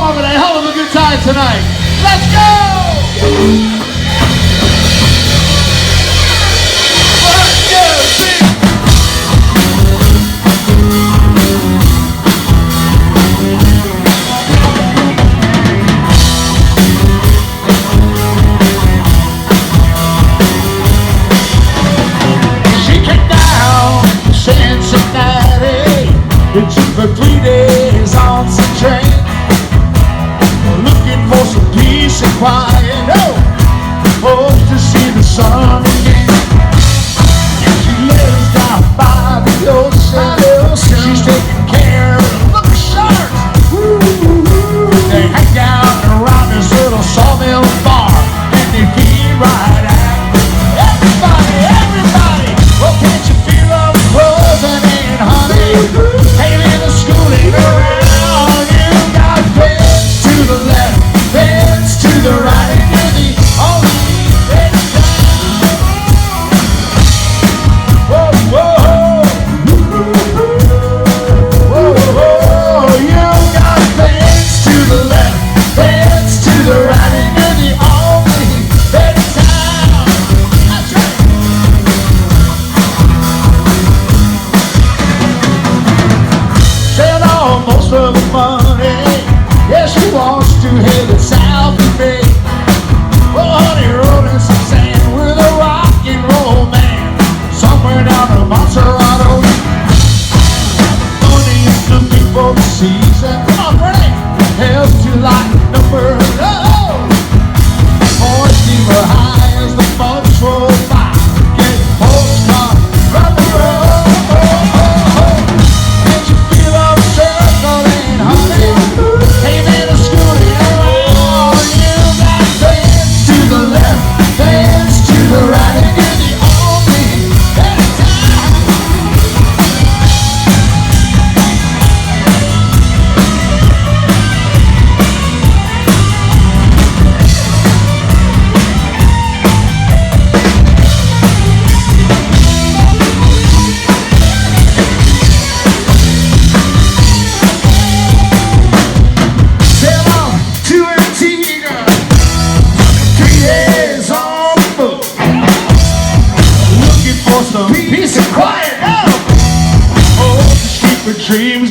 having a hell of a good time tonight. Let's go! It took her 3 days on some train, looking for some peace and quiet. Oh, hopes to see the sun again. She lives down by the ocean. She's taking care of the sharks. They hang down around this little Sawmill bar, and they feel right out. Everybody, well, can't you feel them closing in, honey? Hey, little schooling around, you got bends to the left, bends to the right, and you're the only bend down. Whoa, whoa, whoa, whoa, you got bends to the left, bends to the right, and you're the only bend down. That's right. Most of the money, yeah, she wants to head to south of me. Well, honey, rolling some sand with a rock and roll man, somewhere down the Montserrat. Money is looking for the season. Come on, Freddie, helps you like number. Oh, boy, steamer high as the boats roll by, get postcard from the road. Peace and quiet now. Oh, just keep her dreams